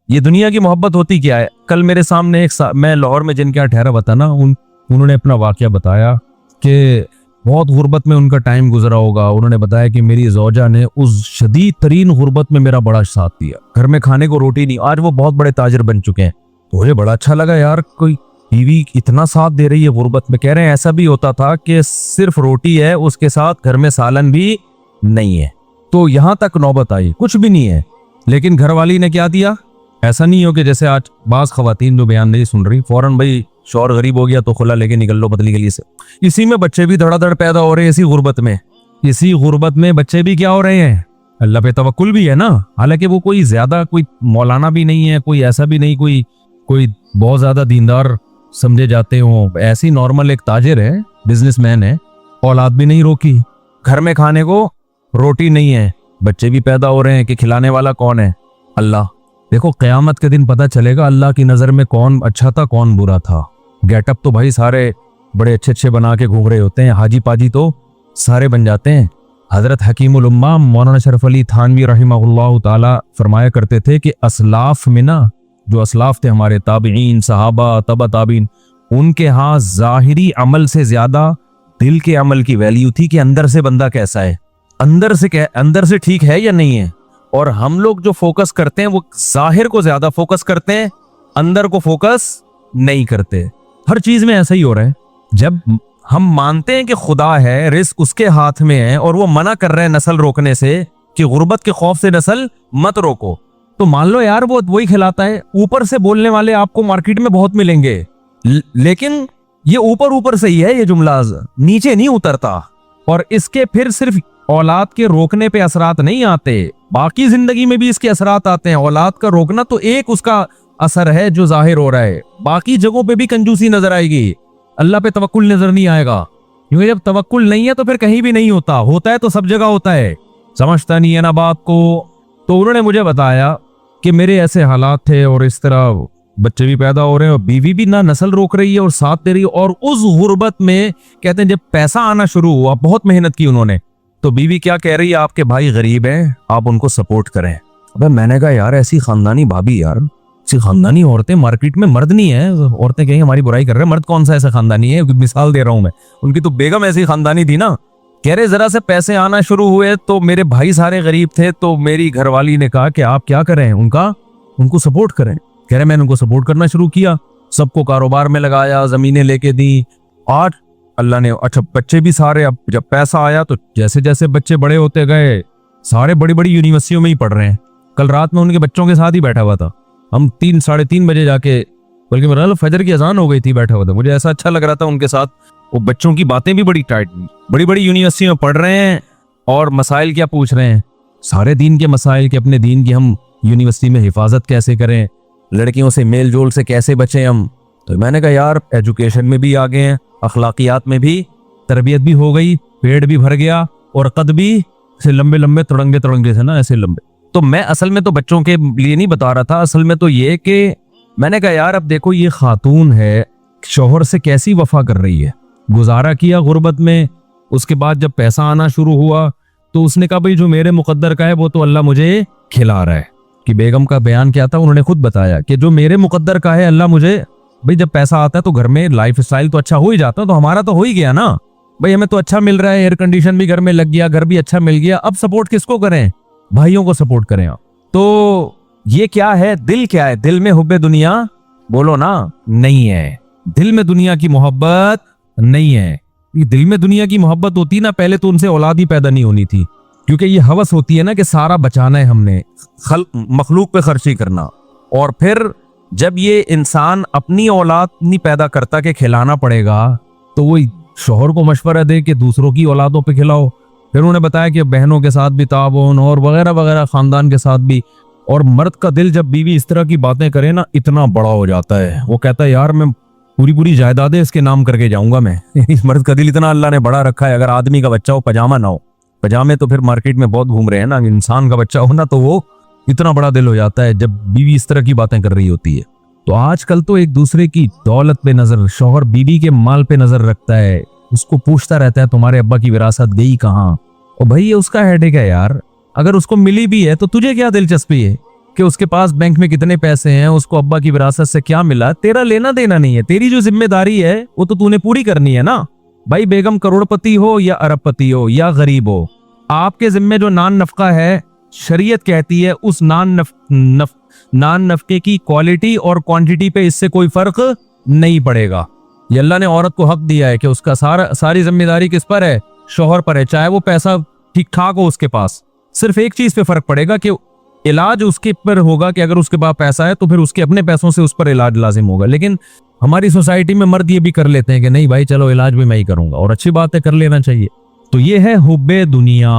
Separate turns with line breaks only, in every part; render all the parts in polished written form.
ये दुनिया की मोहब्बत होती क्या है। कल मेरे सामने मैं लाहौर में जिनके यहाँ ठहरा हुआ था ना, उन्होंने अपना वाकया बताया कि बहुत गुर्बत में उनका टाइम गुजरा होगा। उन्होंने बताया कि मेरी ज़ौजा ने उस शदीद तरीन गुर्बत में मेरा बड़ा साथ दिया, घर में खाने को रोटी नहीं। आज वो बहुत बड़े ताजिर बन चुके हैं। तो मुझे बड़ा अच्छा लगा यार, कोई बीवी इतना साथ दे रही है गुर्बत में। कह रहे हैं ऐसा भी होता था कि सिर्फ रोटी है, उसके साथ घर में सालन भी नहीं है। तो यहां तक नौबत आई, कुछ भी नहीं है, लेकिन घरवाली ने क्या दिया। ऐसा नहीं हो कि जैसे आज बाज खवातीन जो बयान नहीं सुन रही, फौरन भाई शौहर गरीब हो गया तो खुला लेके निकल लो पतली गली से। इसी में बच्चे भी धड़ाधड़ पैदा हो रहे हैं, इसी गुर्बत में। इसी गुर्बत में बच्चे भी क्या हो रहे हैं, अल्लाह पे तवक्कुल भी है ना। हालांकि वो कोई ज्यादा कोई मौलाना भी नहीं है, कोई ऐसा भी नहीं कोई बहुत ज्यादा दीनदार समझे जाते हो। ऐसी नॉर्मल एक ताजिर है, बिजनेसमैन है, औलाद भी नहीं रोकी, घर में खाने को रोटी नहीं है, बच्चे भी पैदा हो रहे हैं कि खिलाने वाला कौन है, अल्लाह। देखो क़यामत के दिन पता चलेगा अल्लाह की नजर में कौन अच्छा था कौन बुरा था। गेटअप तो भाई सारे बड़े अच्छे अच्छे बना के घूम रहे होते हैं, हाजी पाजी तो सारे बन जाते हैं। हजरत हकीमुल उम्मा मौलाना शरफ अली थानवी रहमहुल्लाह ताला फरमाया करते थे कि असलाफ में ना, जो असलाफ थे हमारे ताबीन सहाबा तबा ताबीन, उनके यहाँ जाहिरी अमल से ज्यादा दिल के अमल की वैल्यू थी कि अंदर से बंदा कैसा है, अंदर से ठीक है या नहीं है। और हम लोग जो फोकस करते हैं वो जाहिर को ज्यादा फोकस करते हैं, अंदर को फोकस नहीं करते। हर चीज में ऐसा ही हो रहा है। जब हम मानते हैं कि खुदा है, रिस्क उसके हाथ में है, और वो मना कर रहे हैं नस्ल रोकने से कि गुर्बत के खौफ से नस्ल मत रोको, तो मान लो यार वो वही खिलाता है। ऊपर से बोलने वाले आपको मार्केट में बहुत मिलेंगे, लेकिन ये ऊपर ऊपर से ही है, ये जुमला नीचे नहीं उतरता। और इसके फिर सिर्फ औलाद के रोकने पे असरात नहीं आते, बाकी जिंदगी में भी इसके असरात आते हैं। औलाद का रोकना तो एक उसका असर है जो जाहिर हो रहा है, बाकी जगहों पे भी कंजूसी नजर आएगी, अल्लाह पे तवक्कुल नजर नहीं आएगा। क्योंकि जब तवक्कुल नहीं है तो फिर कहीं भी नहीं होता, होता है तो सब जगह होता है। समझता नहीं है ना बात को। तो उन्होंने मुझे बताया कि मेरे ऐसे हालात थे और इस तरह बच्चे भी पैदा हो रहे हैं और बीवी भी ना नस्ल रोक रही है और साथ दे रही है। और उस गुर्बत में कहते हैं जब पैसा आना शुरू हुआ, बहुत मेहनत की उन्होंने, तो बीवी क्या कह रही है, आपके भाई गरीब हैं, आप उनको सपोर्ट करें। अबे मैंने कहा यार ऐसी खानदानी भाभी, यार ऐसी खानदानी औरतें मार्केट में मर्द नहीं है। औरतें कहीं हमारी बुराई कर रहे हैं, मर्द कौन सा ऐसा खानदानी है, मिसाल दे रहा हूं मैं। उनकी तो बेगम ऐसी खानदानी थी ना। कह रहे जरा से पैसे आना शुरू हुए तो मेरे भाई सारे गरीब थे, तो मेरी घरवाली ने कहा कि आप क्या करें, उनको सपोर्ट करें। कह रहे मैंने उनको सपोर्ट करना शुरू किया, सबको कारोबार में लगाया, जमीनें लेके दी, और अल्लाह ने अच्छा बच्चे भी सारे, अब जब पैसा आया तो जैसे जैसे बच्चे बड़े होते गए, सारे बड़ी बड़ी यूनिवर्सिटियों में ही पढ़ रहे हैं। कल रात में उनके बच्चों के साथ ही बैठा हुआ था, हम 3-3:30 बजे जाके, बल्कि मेरा फजर की अजान हो गई थी, बैठा हुआ था। मुझे ऐसा अच्छा लग रहा था उनके साथ। वो बच्चों की बातें भी बड़ी टाइट, बड़ी बड़ी यूनिवर्सिटी में पढ़ रहे हैं और मसाइल क्या पूछ रहे हैं, सारे दीन के मसाइल के, अपने दीन की हम यूनिवर्सिटी में हिफाजत कैसे करें, लड़कियों से मेल जोल से कैसे बचें हम। तो मैंने कहा यार एजुकेशन में भी आगे हैं, अखलाकियात में भी, तरबियत भी हो गई, पेट भी भर गया और कद भी ऐसे लंबे लंबे तड़ंगे से ना, ऐसे लंबे। तो मैं असल में तो बच्चों के लिए नहीं बता रहा था, असल में तो ये कि मैंने कहा यार अब देखो ये खातून है, शौहर से कैसी वफा कर रही है। गुजारा किया गुर्बत में, उसके बाद जब पैसा आना शुरू हुआ तो उसने कहा भाई जो मेरे मुकद्दर का है वो तो अल्लाह मुझे खिला रहा है। कि बेगम का बयान क्या था, उन्होंने खुद बताया कि जो मेरे मुकद्दर का है अल्लाह मुझे, भाई जब पैसा आता है तो घर में लाइफ स्टाइल तो अच्छा हो ही जाता है, तो हमारा तो हो ही गया ना भाई, हमें तो अच्छा मिल रहा है, एयर कंडीशन भी घर में लग गया, घर भी अच्छा मिल गया। अब सपोर्ट किसको करें, भाइयों को सपोर्ट करें आप। तो ये क्या है, दिल क्या है, दिल में हुब्बे दुनिया बोलो ना नहीं है, दिल में दुनिया की मोहब्बत नहीं है। दिल में दुनिया की मोहब्बत होती ना, पहले तो उनसे औलाद ही पैदा नहीं होनी थी। क्योंकि ये हवस होती है ना कि सारा बचाना है हमने, मखलूक पे खर्ची करना। और फिर जब ये इंसान अपनी औलाद नहीं पैदा करता कि खिलाना पड़ेगा, तो वो शौहर को मशवरा दे कि दूसरों की औलादों पे खिलाओ। फिर उन्होंने बताया कि बहनों के साथ भी ताबून और वगैरह वगैरह, खानदान के साथ भी। और मर्द का दिल जब बीवी इस तरह की बातें करे ना, इतना बड़ा हो जाता है, वो कहता है यार मैं पूरी जायदादें इसके नाम करके जाऊंगा मैं। इस मर्द का दिल इतना अल्लाह ने बड़ा रखा है। अगर आदमी का बच्चा हो पजामा ना हो, पजामे तो फिर मार्केट में बहुत घूम रहे हैं ना, इंसान का बच्चा हो ना तो वो इतना बड़ा दिल हो जाता है जब बीवी इस तरह की बातें कर रही होती है। तो आजकल तो एक दूसरे की दौलत पे नजर, शौहर बीवी के माल पे नजर रखता है, उसको पूछता रहता है तुम्हारे अब्बा की विरासत गई कहाँ। और भाई ये उसका हेडेक है यार, अगर उसको मिली भी है तो तुझे क्या दिलचस्पी है कि उसके पास बैंक में कितने पैसे हैं, उसको अब्बा की विरासत से क्या मिला, तेरा लेना देना नहीं है। तेरी जो जिम्मेदारी है वो तो तूने पूरी करनी है ना भाई। बेगम करोड़पति हो या अरबपति हो या गरीब हो, आपके जिम्मे जो नान नफका है, शरीयत कहती है उस नान नफके की क्वालिटी और क्वांटिटी पे इससे कोई फर्क नहीं पड़ेगा। ये अल्लाह ने औरत को हक दिया है कि उसका सारी जिम्मेदारी किस पर है, शौहर पर है। चाहे वो पैसा ठीक ठाक हो उसके पास, सिर्फ एक चीज पे फर्क पड़ेगा कि इलाज उसके पर होगा कि अगर उसके पास पैसा है तो फिर उसके अपने पैसों से उस पर इलाज लाजिम होगा। लेकिन हमारी सोसाइटी में मर्द ये भी कर लेते हैं कि नहीं भाई चलो इलाज भी मैं ही करूंगा, और अच्छी बात है, कर लेना चाहिए। तो ये है हुब्बे दुनिया।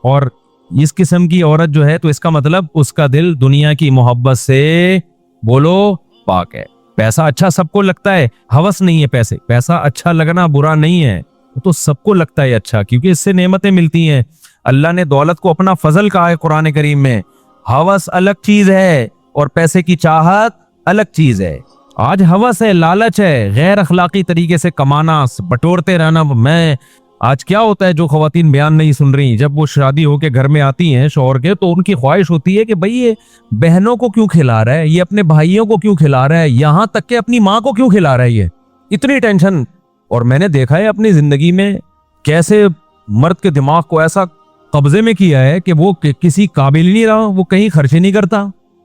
और इस किस्म की औरत जो है तो इसका मतलब उसका दिल दुनिया की मोहब्बत से बोलो पाक है। पैसा अच्छा सबको लगता है, हवस नहीं है पैसा अच्छा लगना बुरा नहीं है, तो सबको लगता है अच्छा, क्योंकि इससे नेमतें मिलती हैं। अल्लाह ने दौलत को अपना फजल कहा है कुरान करीम में। हवस अलग चीज है और पैसे की चाहत अलग चीज है। आज हवस है, लालच है, गैर अखलाकी तरीके से कमाना, बटोरते रहना। मैं आज क्या होता है, जो खवातीन बयान नहीं सुन रही, जब वो शादी होके घर में आती हैं शौहर के, तो उनकी ख्वाहिश होती है कि भाई ये बहनों को क्यों खिला रहा है, ये अपने भाइयों को क्यों खिला रहा है, यहां तक कि अपनी माँ को क्यों खिला रहा है, ये इतनी टेंशन। और मैंने देखा है अपनी जिंदगी में कैसे मर्द के दिमाग को ऐसा कब्जे में किया है कि वो किसी काबिल ही नहीं रहा, वो कहीं खर्च ही नहीं करता।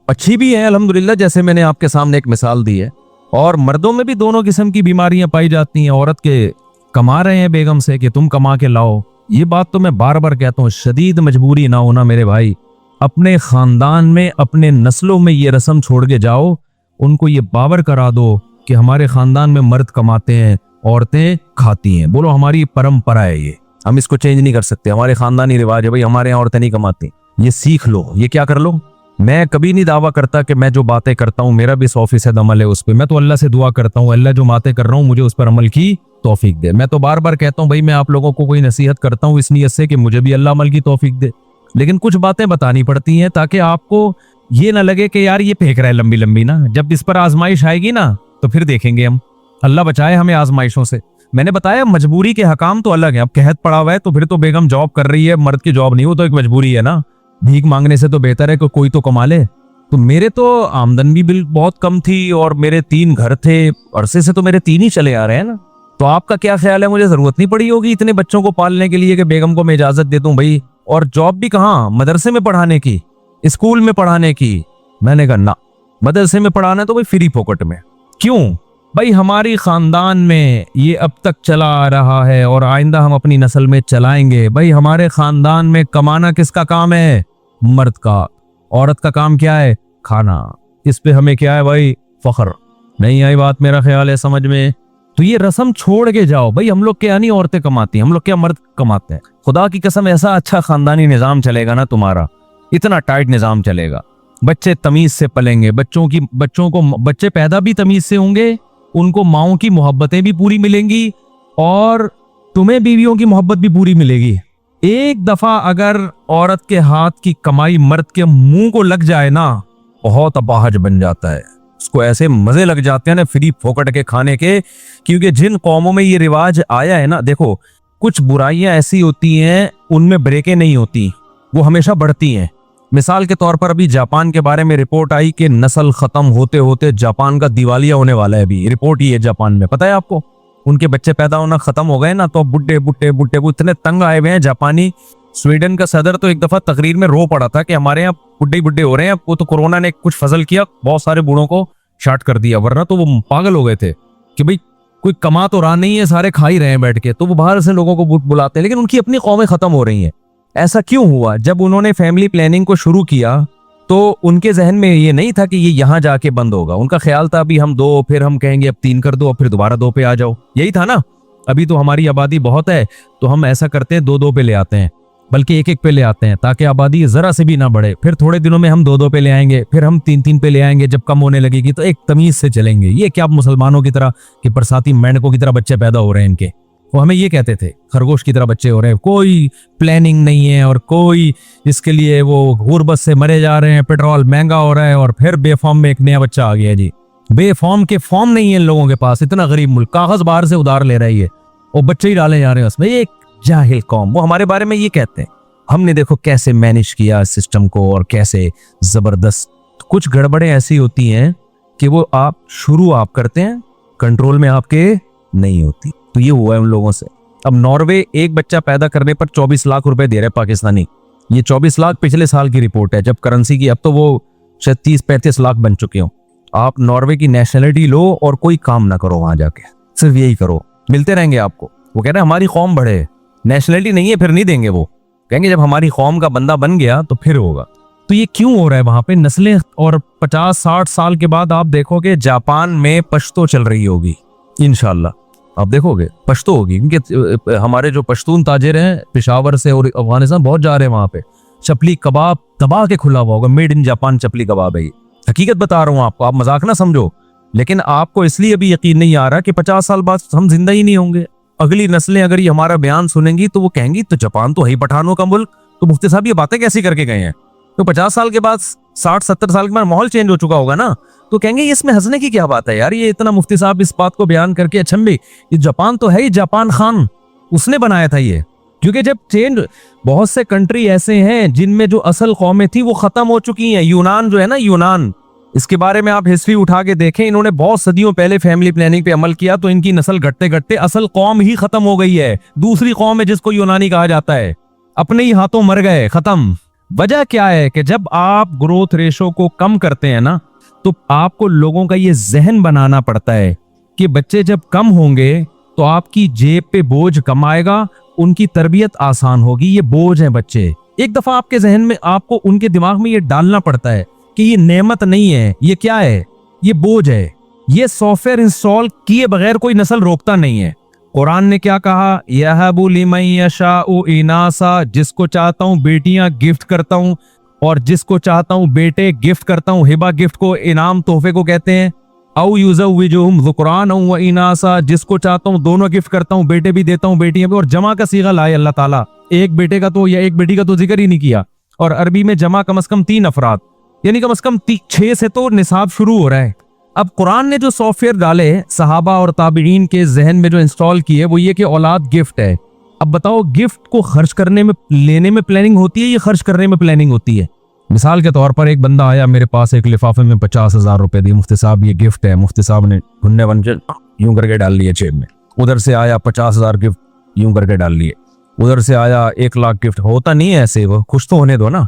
अच्छी भी है अल्हम्दुलिल्लाह, जैसे मैंने आपके सामने एक मिसाल दी है। और मर्दों में भी दोनों किस्म की बीमारियां पाई जाती हैं। औरत के कमा रहे हैं बेगम से कि तुम कमा के लाओ, ये बात तो मैं बार बार कहता हूँ, शदीद मजबूरी ना होना मेरे भाई। अपने खानदान में, अपने नस्लों में ये रस्म छोड़ के जाओ, उनको ये बावर करा दो कि हमारे खानदान में मर्द कमाते हैं, औरतें खाती हैं। बोलो हमारी परंपरा है ये, हम इसको चेंज नहीं कर सकते, हमारे खानदानी रिवाज है भाई, हमारे यहाँ औरतें नहीं कमाती। ये सीख लो, ये क्या कर लो। मैं कभी नहीं दावा करता कि मैं जो बातें करता हूँ मेरा भी 100% अमल है उस पर। मैं तो अल्लाह से दुआ करता हूँ, अल्लाह जो बातें कर रहा हूँ मुझे उस पर अमल की तौफीक दे। मैं तो बार बार कहता हूँ भाई, मैं आप लोगों को कोई नसीहत करता हूँ इस नीयत से कि मुझे भी अल्लाह अमल की तौफीक दे। लेकिन कुछ बातें बतानी पड़ती हैं ताकि आपको ये ना लगे कि यार ये फेंक रहा है लंबी लंबी ना। जब इस पर आजमाइश आएगी ना तो फिर देखेंगे हम। अल्लाह बचाए हमें आजमाइशों से। मैंने बताया मजबूरी के हकाम तो अलग है। अब कहत पड़ा हुआ है तो फिर तो बेगम जॉब कर रही है, मर्द की जॉब नहीं, वो तो एक मजबूरी है ना। भीख मांगने से तो बेहतर है कि कोई तो कमा ले। तो मेरे तो आमदन भी बिल बहुत कम थी और मेरे 3 घर थे, अरसे से तो मेरे 3 ही चले आ रहे हैं ना। तो आपका क्या ख्याल है, मुझे जरूरत नहीं पड़ी होगी इतने बच्चों को पालने के लिए कि बेगम को मैं इजाजत दे दूं भाई। और जॉब भी कहाँ, मदरसे में पढ़ाने की, स्कूल में पढ़ाने की। मैंने कहा ना, मदरसे में पढ़ाना तो भाई फ्री फोकट में। क्यों भाई, हमारी खानदान में ये अब तक चला आ रहा है और आइंदा हम अपनी नस्ल में चलाएंगे। भाई हमारे खानदान में कमाना किसका काम है, मर्द का। औरत का काम क्या है, खाना। इस पे हमें क्या है भाई, फख्र। नहीं आई बात मेरा ख्याल है समझ में। तो ये रस्म छोड़ के जाओ भाई। हम लोग क्या नहीं औरतें कमाती हैं, हम लोग क्या मर्द कमाते हैं। खुदा की कसम ऐसा अच्छा खानदानी निजाम चलेगा ना तुम्हारा, इतना टाइट निजाम चलेगा। बच्चे तमीज से पलेंगे, बच्चे पैदा भी तमीज से होंगे, उनको माओं की मोहब्बतें भी पूरी मिलेंगी और तुम्हें बीवियों की मोहब्बत भी पूरी मिलेगी। एक दफा अगर औरत के हाथ की कमाई मर्द के मुंह को लग जाए ना, बहुत अपाहज बन जाता है। उसको ऐसे मजे लग जाते हैं ना फ्री फोकट के खाने के। क्योंकि जिन कौमों में ये रिवाज आया है ना, देखो कुछ बुराइयां ऐसी होती हैं उनमें ब्रेकें नहीं होती, वो हमेशा बढ़ती हैं। मिसाल के तौर पर अभी जापान के बारे में रिपोर्ट आई कि नस्ल खत्म होते होते जापान का दिवालिया होने वाला है। अभी रिपोर्ट ही है जापान में, पता है आपको, उनके बच्चे पैदा होना खत्म हो गए ना। तो बुड्ढे बुड्ढे बुड्ढे वो इतने तंग आए हुए हैं जापानी। स्वीडन का सदर तो एक दफा तकरीर में रो पड़ा था कि हमारे यहाँ बुड्ढे बुड्ढे हो रहे हैं। वो तो कोरोना ने कुछ फजल किया, बहुत सारे बूढ़ों को शार्ट कर दिया, वरना तो वो पागल हो गए थे कि भाई कोई कमा तो रहा नहीं है, सारे खा ही रहे हैं बैठ के। तो वो बाहर से लोगों को बुलाते हैं, लेकिन उनकी अपनी कौमें खत्म हो रही हैं। ऐसा क्यों हुआ? जब उन्होंने फैमिली प्लानिंग को शुरू किया तो उनके जहन में ये नहीं था कि ये यहाँ जाके बंद होगा। उनका ख्याल था अभी हम 2, फिर हम कहेंगे अब 3 कर दो और फिर दोबारा 2 पे आ जाओ, यही था ना। अभी तो हमारी आबादी बहुत है तो हम ऐसा करते हैं 2-2 पे ले आते हैं, बल्कि 1-1 पे ले आते हैं ताकि आबादी जरा से भी ना बढ़े। फिर थोड़े दिनों में हम 2-2 पे ले आएंगे, फिर हम 3-3 पे ले आएंगे। जब कम होने लगेगी तो एक तमीज से चलेंगे। ये क्या मुसलमानों की तरह कि बरसाती मेंढकों की तरह बच्चे पैदा हो रहे हैं इनके, वो हमें ये कहते थे खरगोश की तरह बच्चे हो रहे हैं। कोई प्लानिंग नहीं है और कोई इसके लिए, वो गुर्बत से मरे जा रहे हैं, पेट्रोल महंगा हो रहा है और फिर बेफॉर्म में एक नया बच्चा आ गया जी। बेफॉर्म के फॉर्म नहीं है इन लोगों के पास, इतना गरीब मुल्क, कागज बाहर से उधार ले रही है और बच्चे ही डाले जा रहे हैं उसमें। एक जाहिल कौम, वो हमारे बारे में ये कहते हैं। हमने देखो कैसे मैनेज किया सिस्टम को और कैसे जबरदस्त कुछ गड़बड़ें ऐसी होती हैं कि वो आप शुरू आप करते हैं, कंट्रोल में आपके नहीं होती। तो ये हुआ है उन लोगों से। अब नॉर्वे एक बच्चा पैदा करने पर 24 लाख रुपए दे रहे पाकिस्तानी। ये 24 लाख पिछले साल की रिपोर्ट है जब करेंसी की, अब तो वो शायद 30-35 लाख बन चुके हो। आप नॉर्वे की नेशनलिटी लो और कोई काम ना करो वहां जाके, सिर्फ यही करो, मिलते रहेंगे आपको। वो कह रहे हैं हमारी कौम बढ़े, नेशनलिटी नहीं है फिर नहीं देंगे। वो कहेंगे जब हमारी कौम का बंदा बन गया तो फिर होगा। तो ये क्यों हो रहा है वहां पे नस्लें? और 50-60 साल के बाद आप देखोगे जापान में पश्तो चल रही होगी इंशाल्लाह। आप देखोगे पश्तो होगी, क्योंकि हमारे जो पश्तून ताजिर हैं पेशावर से और अफगानिस्तान बहुत जा रहे हैं वहां पे। चपली कबाब दबा के खुला हुआ होगा, मेड इन जापान चपली कबाब है ये। हकीकत बता रहा हूँ आपको, आप मजाक ना समझो। लेकिन आपको इसलिए अभी यकीन नहीं आ रहा कि 50 साल बाद हम जिंदा ही नहीं होंगे। अगली नस्लें अगर ये हमारा बयान सुनेंगी तो वो कहेंगी तो जापान तो है ही पठानों का मुल्क, तो मुफ्ती साहब ये बातें कैसी करके गए हैं? तो 50 साल के बाद 60-70 साल के बाद माहौल चेंज हो चुका होगा ना, तो कहेंगे इसमें हंसने की क्या बात है यार, ये इतना मुफ्ती साहब इस बात को बयान करके अच्छा भी ये जापान तो है ही, जापान खान उसने बनाया था ये। क्योंकि जब चेंज, बहुत से कंट्री ऐसे हैं जिनमें जो असल कौमें थी वो खत्म हो चुकी हैं। यूनान जो है ना, यूनान, इसके बारे में आप हिस्ट्री उठा के देखें, इन्होंने बहुत सदियों पहले फैमिली प्लानिंग पे अमल किया तो इनकी नस्ल घटते घटते असल कौम ही खत्म हो गई है। दूसरी कौम है जिसको यूनानी कहा जाता है, अपने ही हाथों मर गए, खत्म। वजह क्या है कि जब आप ग्रोथ रेशो को कम करते हैं ना, तो आपको लोगों का ये जहन बनाना पड़ता है कि बच्चे जब कम होंगे तो आपकी जेब पे बोझ कम आएगा, उनकी तरबियत आसान होगी। ये बोझ है बच्चे, एक दफा आपके जहन में, आपको उनके दिमाग में ये डालना पड़ता है कि ये नेमत नहीं है, ये क्या है, ये बोझ है। ये सॉफ्टवेयर इंस्टॉल किए बगैर कोई नस्ल रोकता नहीं है। कुरान ने क्या कहा, यहबु लिमन यशाउ इनासा, जिसको चाहता हूं बेटियां गिफ्ट करता हूं और जिसको चाहता हूं बेटे गिफ्ट करता हूं। हिबा गिफ्ट को, इनाम तोहफे को कहते हैं। औ युज़व्विजुहुम ज़ुकरान व इनासा, जिसको चाहता हूं दोनों गिफ्ट करता हूं, बेटे भी देता हूं बेटियां भी। और जमा का सीगा लाए अल्लाह ताला, एक बेटे का तो या एक बेटी का तो जिक्र ही नहीं किया। और अरबी में जमा कम से कम 3 अफराद, यानी कम से कम 6 से तो निसाब शुरू हो रहा है। अब कुरान ने जो सॉफ्टवेयर डाले सहाबा और ताबीन के जहन में जो इंस्टॉल किए वो ये कि औलाद गिफ्ट है। अब बताओ, गिफ्ट को खर्च करने में, लेने में प्लानिंग होती है या खर्च करने में प्लानिंग होती है? मिसाल के तौर पर एक बंदा आया मेरे पास, एक लिफाफे में 50,000 रुपए दिए, मुफ्ती साहब ये गिफ्ट है। मुफ्ती साहब ने भुन्ने वंजे यूं करके डाल लिए जेब में। उधर से आया 50,000 गिफ्ट यूं करके डाल लिए। उधर से आया 1 लाख गिफ्ट, होता नहीं है ऐसे, वो खुश तो होने दो ना।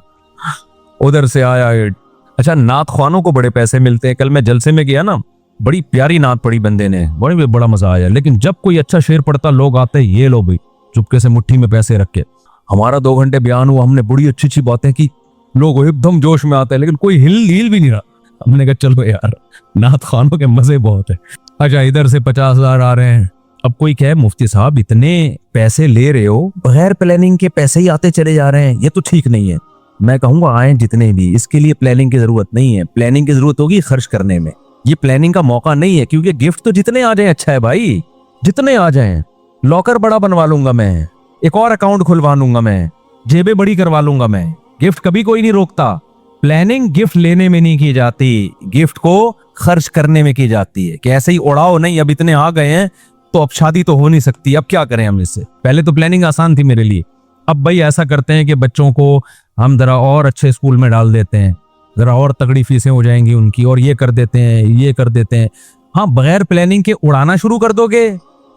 उधर से आया, अच्छा नात ख्वानों को बड़े पैसे मिलते हैं। कल मैं जलसे में गया ना, बड़ी प्यारी नात पढ़ी बंदे ने, बड़ा मजा आया। लेकिन जब कोई अच्छा शेर पढ़ता लोग आते, ये लो भाई, चुपके से मुट्ठी में पैसे रख के। हमारा 2 घंटे बयान हुआ, हमने बड़ी अच्छी अच्छी बातें की, लोग एकदम जोश में आते हैं, लेकिन कोई हिल भी नहीं रहा। हमने कहा चलो यार, नात खानों के मजे बहुत है। अच्छा इधर से 50,000 आ रहे हैं। अब कोई कहे मुफ्ती साहब इतने पैसे ले रहे हो, बगैर प्लानिंग के पैसे ही आते चले जा रहे हैं, ये तो ठीक नहीं है। मैं कहूंगा आए जितने भी, इसके लिए प्लानिंग की जरूरत नहीं है। प्लानिंग की जरूरत होगी खर्च करने में। ये प्लानिंग का मौका नहीं है, क्योंकि गिफ्ट तो जितने आ जाए अच्छा है भाई, जितने आ जाए। लॉकर बड़ा बनवा लूंगा मैं, एक और अकाउंट खुलवा लूंगा मैं, जेबें बड़ी करवा लूंगा मैं, गिफ्ट कभी कोई नहीं रोकता। प्लानिंग गिफ्ट लेने में नहीं की जाती, गिफ्ट को खर्च करने में की जाती है। कि ऐसे ही उड़ाओ नहीं, अब इतने आ गए हैं तो अब शादी तो हो नहीं सकती, अब क्या करें हम इससे। पहले तो प्लानिंग आसान थी मेरे लिए। अब भाई ऐसा करते हैं कि बच्चों को हम जरा और अच्छे स्कूल में डाल देते हैं, जरा और तगड़ी फीसें हो जाएंगी उनकी, और ये कर देते हैं, ये कर देते हैं। हाँ, बगैर प्लानिंग के उड़ाना शुरू कर दोगे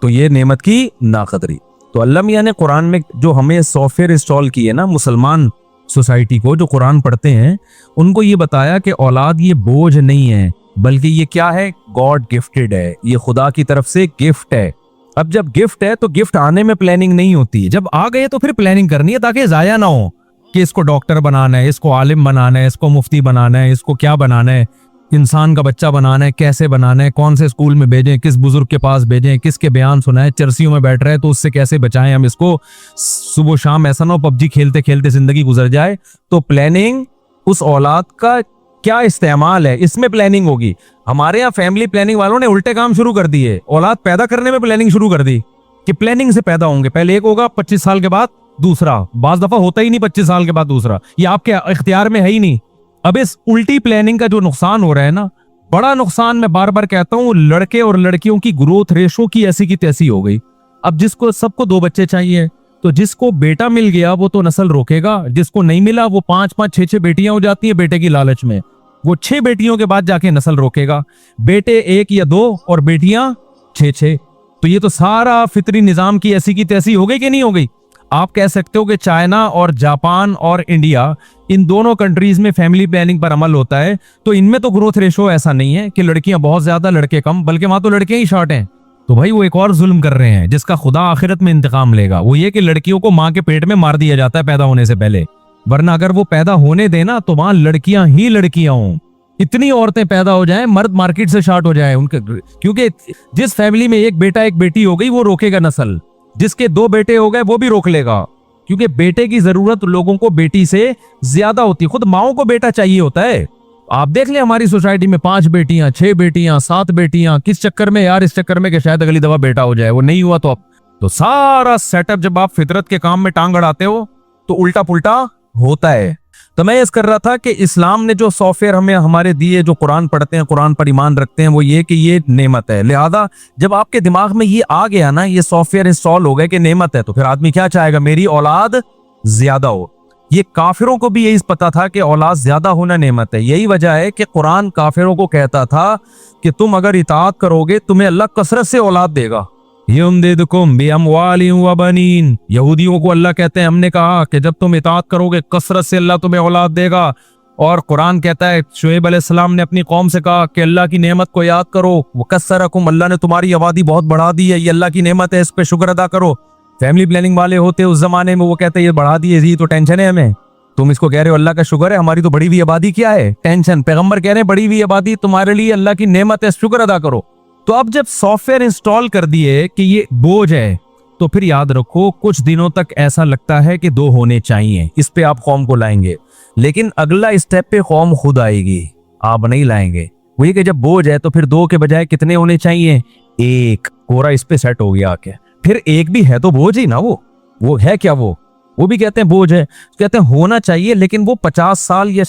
तो ये नेमत की नाकदरी। तो अल्लाह मियां ने कुरान में जो हमें सॉफ्टवेयर इंस्टॉल किए ना, मुसलमान सोसाइटी को जो कुरान पढ़ते हैं, उनको ये बताया कि औलाद ये बोझ नहीं है, बल्कि ये क्या है, गॉड गिफ्टेड है, ये खुदा की तरफ से गिफ्ट है। अब जब गिफ्ट है तो गिफ्ट आने में प्लानिंग नहीं होती, जब आ गए तो फिर प्लानिंग करनी है ताकि जाया ना हो कि इसको डॉक्टर बनाना है, इसको आलिम बनाना है, इसको मुफ्ती बनाना है, इसको क्या बनाना है, इंसान का बच्चा बनाना है, कैसे बनाना है, कौन से स्कूल में भेजें, किस बुजुर्ग के पास भेजें, किसके बयान सुनाए, चर्सियों में बैठ रहे हैं तो उससे कैसे बचाएं हम इसको, सुबह शाम ऐसा ना हो पबजी खेलते खेलते जिंदगी गुजर जाए। तो प्लानिंग, उस औलाद का क्या इस्तेमाल है, इसमें प्लानिंग होगी। हमारे यहाँ फैमिली प्लानिंग वालों ने उल्टे काम शुरू कर दिए, औलाद पैदा करने में प्लानिंग शुरू कर दी कि प्लानिंग से पैदा होंगे, पहले एक होगा, 25 साल के बाद दूसरा, बाज दफा होता ही नहीं 25 साल के बाद दूसरा, ये आपके इख्तियार में है ही नहीं। अब इस उल्टी प्लानिंग का जो नुकसान हो रहा है ना, बड़ा नुकसान, मैं बार बार कहता हूँ, लड़के और लड़कियों की ग्रोथ रेशो की ऐसी की तैसी हो गई। अब जिसको सबको 2 बच्चे चाहिए, तो जिसको बेटा मिल गया वो तो नस्ल रोकेगा, जिसको नहीं मिला वो 5-5, 6-6 बेटियां हो जाती है बेटे की लालच में। वो 6 बेटियों के बाद जाके नस्ल रोकेगा। बेटे 1 या 2 और बेटियां 6-6। तो ये तो सारा फितरी निजाम की ऐसी की तैसी हो गई कि नहीं हो गई। आप कह सकते हो कि चाइना और जापान और इंडिया, इन दोनों कंट्रीज में फैमिली प्लानिंग पर अमल होता है, तो इनमें तो ग्रोथ रेशो ऐसा नहीं है कि लड़कियां बहुत ज्यादा लड़के कम, बल्कि वहां तो लड़कियां ही शॉर्ट हैं। तो भाई वो एक और जुल्म कर रहे हैं जिसका खुदा आखिरत में इंतकाम लेगा। वो ये कि लड़कियों को मां के पेट में मार दिया जाता है पैदा होने से पहले, वरना अगर वो पैदा होने देना तो वहां लड़कियां ही लड़कियां हों। इतनी औरतें पैदा हो जाएं, मर्द मार्केट से शॉर्ट हो जाए उनके, क्योंकि जिस फैमिली में एक बेटा एक बेटी हो गई वो रोकेगा नस्ल, जिसके 2 बेटे हो गए वो भी रोक लेगा, क्योंकि बेटे की जरूरत लोगों को बेटी से ज्यादा होती है। खुद माओ को बेटा चाहिए होता है। आप देख ले हमारी सोसाइटी में 5 बेटियां, 6 बेटियां, 7 बेटियां, किस चक्कर में यार? इस चक्कर में कि शायद अगली दफा बेटा हो जाए, वो नहीं हुआ तो अब तो सारा सेटअप जब आप फितरत के काम में टांग अड़ाते हो तो उल्टा पुल्टा होता है। तो मैं इस कर रहा था कि इस्लाम ने जो सॉफ्टवेयर हमें हमारे दिए, जो कुरान पढ़ते हैं, कुरान पर ईमान रखते हैं, वो ये कि ये नेमत है। लिहाजा जब आपके दिमाग में ये आ गया ना, ये सॉफ्टवेयर इंस्टॉल हो गए कि नेमत है, तो फिर आदमी क्या चाहेगा? मेरी औलाद ज्यादा हो। ये काफिरों को भी यही पता था कि औलाद ज्यादा होना नेमत है। यही वजह है कि कुरान काफिरों को कहता था कि तुम अगर इताअत करोगे तुम्हें अल्लाह कसरत से औलाद देगा। युमदिदकुम बिअमवालिन व बनीन। यहूदियों को अल्लाह कहते हैं, हमने कहा कि जब तुम इताअत करोगे कसरत से अल्लाह तुम्हें औलाद देगा। और कुरान कहता है, शुएब अलैहिस्सलाम ने अपनी कौम से कहा कि अल्लाह की नेमत को याद करो, वकस्सरकुम, अल्लाह ने तुम्हारी आबादी बहुत बढ़ा दी है, ये अल्लाह की नेमत है, इस पे शुक्र अदा करो। फैमिली प्लानिंग वाले होते उस जमाने में, वो कहते हैं ये बढ़ा दिए जी, तो टेंशन है हमें। तुम इसको कह रहे हो अल्लाह का शुक्र है, हमारी तो बढ़ी हुई आबादी क्या है? टेंशन। पैगंबर कह रहे हैं बढ़ी हुई आबादी तुम्हारे लिए अल्लाह की नेमत है, शुक्र अदा करो। तो अब जब सॉफ्टवेयर इंस्टॉल कर दिए कि ये बोझ है, तो फिर याद रखो कुछ दिनों तक ऐसा लगता है कि 2 होने चाहिए, इस पे आप कौम को लाएंगे, लेकिन अगला स्टेप पे कौम खुद आएगी, आप नहीं लाएंगे। वही कि जब बोझ है तो फिर 2 के बजाय कितने होने चाहिए? 1। कोरा इस पे सेट हो गया आके। फिर 1 भी है तो बोझ ही ना, वो है क्या? वो भी कहते हैं बोझ है, कहते हैं होना चाहिए, लेकिन वो 50 साल या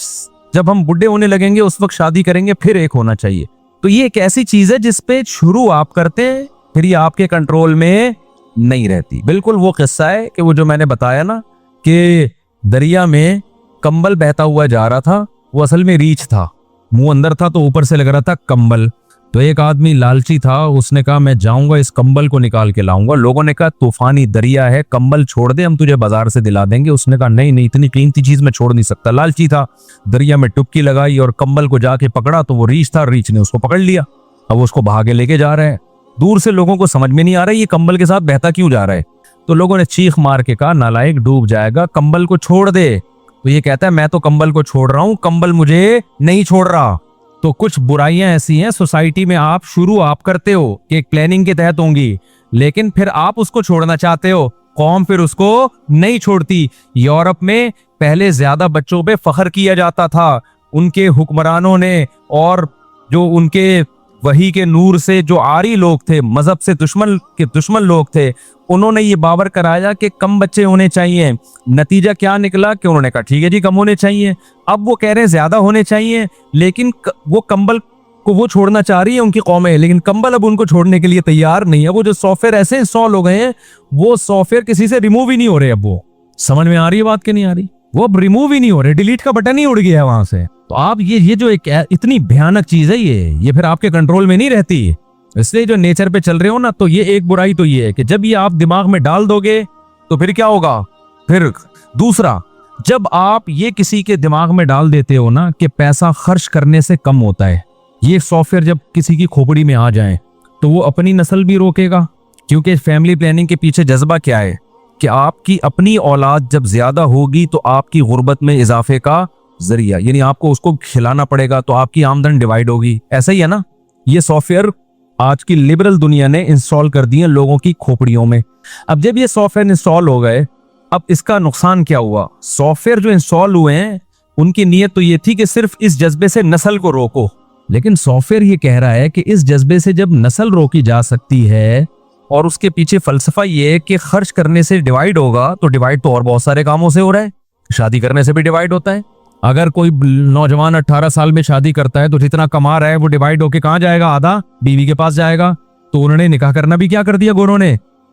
जब हम बुढ़े होने लगेंगे उस वक्त शादी करेंगे, फिर 1 होना चाहिए। तो ये एक ऐसी चीज है जिसपे शुरू आप करते हैं, फिर ये आपके कंट्रोल में नहीं रहती। बिल्कुल वो किस्सा है कि वो जो मैंने बताया ना कि दरिया में कंबल बहता हुआ जा रहा था, वो असल में रीछ था, मुंह अंदर था तो ऊपर से लग रहा था कंबल। तो एक आदमी लालची था, उसने कहा मैं जाऊंगा इस कंबल को निकाल के लाऊंगा। लोगों ने कहा तूफानी दरिया है, कंबल छोड़ दे, हम तुझे बाजार से दिला देंगे। उसने कहा नहीं नहीं, इतनी कीमती चीज मैं छोड़ नहीं सकता। लालची था, दरिया में डुबकी लगाई और कंबल को जाके पकड़ा तो वो रीछ था, रीछ ने उसको पकड़ लिया। अब उसको भागे लेके जा रहा है। दूर से लोगों को समझ में नहीं आ रहा ये कंबल के साथ बहता क्यों जा रहा है। तो लोगों ने चीख मार के कहा नालायक डूब जाएगा, कंबल को छोड़ दे। तो ये कहता है मैं तो कंबल को छोड़ रहा हूं, कंबल मुझे नहीं छोड़ रहा। तो कुछ बुराइयां ऐसी हैं सोसाइटी में, आप शुरू आप करते हो कि एक प्लानिंग के तहत होंगी, लेकिन फिर आप उसको छोड़ना चाहते हो, कौम फिर उसको नहीं छोड़ती। यूरोप में पहले ज्यादा बच्चों पे फख्र किया जाता था, उनके हुक्मरानों ने, और जो उनके वही के नूर से जो आरी लोग थे, मजहब से दुश्मन लोग थे, उन्होंने ये बावर कराया कि कम बच्चे होने चाहिए। नतीजा क्या निकला कि उन्होंने कहा ठीक है जी कम होने चाहिए। अब वो कह रहे हैं ज्यादा होने चाहिए, लेकिन वो कंबल को वो छोड़ना चाह रही है उनकी कौमें, लेकिन कंबल अब उनको छोड़ने के लिए तैयार नहीं है। वो जो सॉफ्टवेयर ऐसे इंस्टॉल हो गए हैं, वो सॉफ्टवेयर किसी से रिमूव ही नहीं हो रहे। अब वो समझ में आ रही है बात कि नहीं आ रही? वो अब रिमूव ही नहीं हो रहे, डिलीट का बटन ही उड़ गया है वहां से। तो आप ये जो एक इतनी भयानक चीज है, ये फिर आपके कंट्रोल में नहीं रहती। इसलिए जो नेचर पे चल रहे हो ना, तो ये एक बुराई तो ये है कि जब ये आप दिमाग में डाल दोगे तो फिर क्या होगा। फिर दूसरा, जब आप ये किसी के दिमाग में डाल देते हो ना कि पैसा खर्च करने से कम होता है, ये सॉफ्टवेयर जब किसी की खोपड़ी में आ जाए तो वो अपनी नस्ल भी रोकेगा। क्योंकि फैमिली प्लानिंग के पीछे जज्बा क्या है कि आपकी अपनी औलाद जब ज्यादा होगी तो आपकी गुर्बत में इजाफे का जरिया, यानी आपको उसको खिलाना पड़ेगा तो आपकी आमदन डिवाइड होगी। ऐसा ही है ना। ये सॉफ्टवेयर आज की लिबरल दुनिया ने इंस्टॉल कर दिए लोगों की खोपड़ियों में। अब जब ये सॉफ्टवेयर इंस्टॉल हो गए, अब इसका नुकसान क्या हुआ? सॉफ्टवेयर जो इंस्टॉल हुए हैं उनकी नीयत तो ये थी कि सिर्फ इस जज्बे से नस्ल को रोको, लेकिन सॉफ्टवेयर ये कह रहा है कि इस जज्बे से जब नस्ल रोकी जा सकती है, और उसके पीछे फलसफा ये है कि खर्च करने से डिवाइड होगा, तो डिवाइड तो और बहुत सारे कामों से हो रहा है। शादी करने से भी डिवाइड होता है। अगर कोई नौजवान 18 साल में शादी करता है तो जितना कमा रहा है वो डिवाइड होके कहाँ जाएगा? आधा बीवी के पास जाएगा। तो उन्होंने निकाह करना भी क्या कर दिया गोरों ने।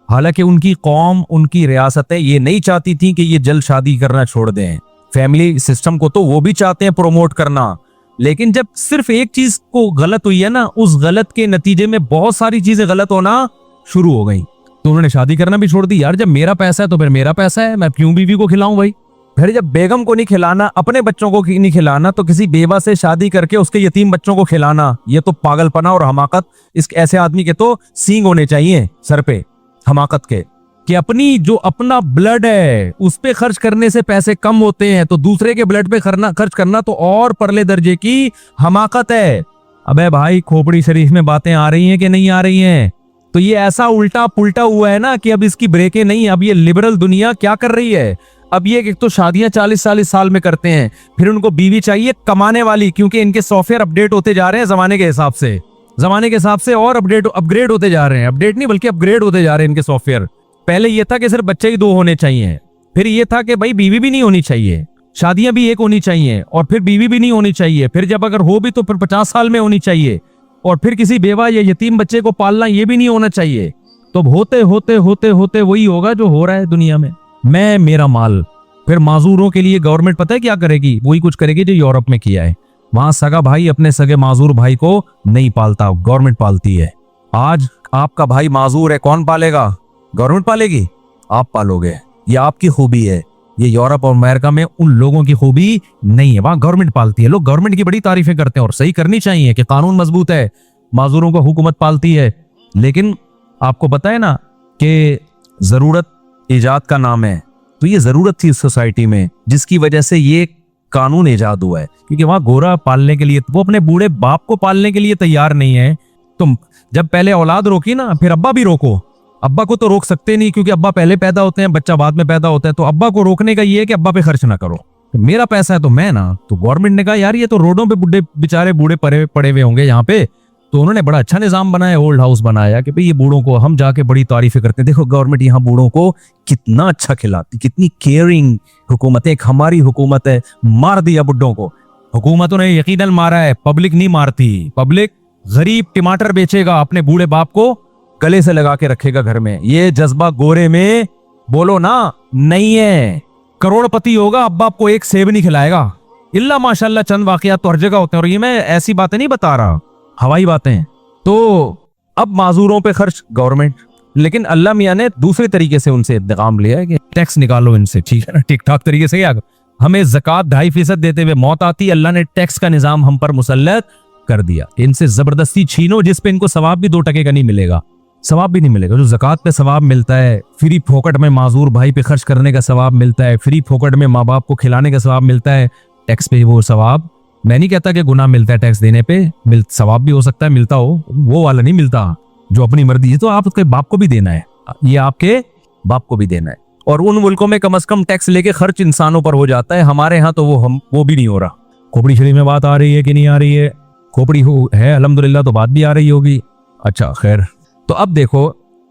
हालांकि उनकी कौम, उनकी रियासतें ये नहीं चाहती थी कि ये जल्द शादी करना छोड़ दें। फैमिली सिस्टम को तो वो भी चाहते हैं प्रोमोट करना, लेकिन जब सिर्फ एक चीज को गलत हुई है ना, उस गलत के नतीजे में बहुत सारी चीजें गलत होना शुरू हो गई, तो उन्होंने शादी करना भी छोड़ दी। यार जब मेरा पैसा है तो फिर मेरा पैसा है, मैं क्यों बीवी को खिलाऊं भाई। फिर जब बेगम को नहीं खिलाना, अपने बच्चों को नहीं खिलाना, तो किसी बेवा से शादी करके उसके यतीम बच्चों को खिलाना, ये तो पागलपना और हमाकत। इस ऐसे आदमी के तो सींग होने चाहिए सर पे, हमाकत के, कि अपनी जो अपना ब्लड है उस पे खर्च करने से पैसे कम होते हैं, तो दूसरे के ब्लड पे खर्च करना तो और परले दर्जे की हमाकत है। अबे भाई खोपड़ी शरीफ में बातें आ रही हैं कि नहीं आ रही हैं? तो ये ऐसा उल्टा पुल्टा हुआ है ना कि अब इसकी ब्रेकें नहीं। अब ये लिबरल दुनिया क्या कर रही है, अब ये एक तो शादियां 40-40 साल में करते हैं, फिर उनको बीवी चाहिए कमाने वाली, क्योंकि इनके सॉफ्टवेयर अपडेट होते जा रहे हैं जमाने के हिसाब से और अपग्रेड होते जा रहे हैं। अपडेट नहीं बल्कि अपग्रेड होते जा रहे हैं इनके सॉफ्टवेयर। पहले ये था कि सिर्फ बच्चे ही 2 होने चाहिए, फिर ये था कि भाई बीवी भी नहीं होनी चाहिए, शादियां भी 1 होनी चाहिए, और फिर बीवी भी नहीं होनी चाहिए, फिर जब अगर हो भी तो फिर 50 साल में होनी चाहिए, और फिर किसी बेवा या यतीम बच्चे को पालना ये भी नहीं होना चाहिए। तो होते होते होते होते वही होगा जो हो रहा है दुनिया में, मैं मेरा माल। फिर माजूरों के लिए गवर्नमेंट पता है क्या करेगी? वही कुछ करेगी जो यूरोप में किया है। वहां सगा भाई अपने सगे माजूर भाई को नहीं पालता, गवर्नमेंट पालती है। आज आपका भाई माजूर है, कौन पालेगा? गवर्नमेंट पालेगी, आप पालोगे। ये आपकी खूबी है। ये यूरोप और अमेरिका में उन लोगों की खूबी नहीं है, वहां गवर्नमेंट पालती है। लोग गवर्नमेंट की बड़ी तारीफें करते हैं और सही करनी चाहिए कि कानून मजबूत है, माजूरों को हुकूमत पालती है। लेकिन आपको पता है ना कि जरूरत इजाद का नाम है, तो ये जरूरत थी सोसाइटी में जिसकी वजह से ये कानून इजाद हुआ है। क्योंकि वहां गोरा पालने के लिए, वो अपने बूढ़े बाप को पालने के लिए तैयार नहीं है। तुम जब पहले औलाद रोकी ना, फिर अब्बा भी रोको। अब्बा को तो रोक सकते नहीं क्योंकि अब्बा पहले पैदा होते हैं, बच्चा बाद में पैदा होता है। तो अब्बा को रोकने का ये है कि अब्बा पे खर्च ना करो, तो मेरा पैसा है तो मैं ना। तो गवर्नमेंट ने कहा यार ये तो रोडों पे बुढ़े बेचारे बूढ़े पड़े हुए होंगे यहाँ पे, तो उन्होंने बड़ा अच्छा निजाम बनाया, ओल्ड हाउस बनाया कि भाई ये बूढ़ों को हम जाके बड़ी तारीफें करते हैं। देखो गवर्नमेंट यहाँ बूढ़ों को कितना अच्छा खिलाती, कितनी केयरिंग हुकूमत है। एक हमारी हुकूमत है, मार दिया बुड्ढों को। हुकूमतों ने यकीनन मारा है, पब्लिक नहीं मारती। पब्लिक गरीब टमाटर बेचेगा, अपने बूढ़े बाप को गले से लगा के रखेगा घर में। ये जज्बा गोरे में बोलो ना नहीं है। करोड़पति होगा, अब बाप को एक सेब नहीं खिलाएगा। इल्ला माशाल्लाह चंद वाकयात तो हर जगह होते हैं, और ये मैं ऐसी बातें नहीं बता रहा, हवाई बातें। तो अब माजूरों पे खर्च गवर्नमेंट, लेकिन अल्लाह मियां ने दूसरे तरीके से उनसे इंतकाम लिया है कि टैक्स निकालो इनसे, ठीक है ना, ठीक ठाक तरीके से। क्या हमें ज़कात 2.5% देते हुए मौत आती, अल्लाह ने टैक्स का निजाम हम पर मुसल्लत कर दिया। इनसे जबरदस्ती छीनो, जिस पे इनको सवाब भी 2 टके का नहीं मिलेगा, सवाब भी नहीं मिलेगा। जो ज़कात पे सवाब मिलता है, फ्री फोकट में माजूर भाई पे खर्च करने का सवाब मिलता है, फ्री फोकट में माँ बाप को खिलाने का सवाब मिलता है, टैक्स पे वो सवाब, मैं नहीं कहता कि गुनाह मिलता है टैक्स देने पे, सवाब भी हो सकता है मिलता हो, वो वाला नहीं मिलता जो अपनी मर्जी है। तो आप उसके बाप को भी देना है, ये आपके बाप को भी देना है। और उन मुल्कों में कम से कम टैक्स लेके खर्च इंसानों पर हो जाता है, हमारे यहाँ तो वो भी नहीं हो रहा। खोपड़ी शरीफ में बात आ रही है कि नहीं आ रही है? खोपड़ी है अल्हम्दुलिल्लाह, तो बात भी आ रही होगी। अच्छा खैर, तो अब देखो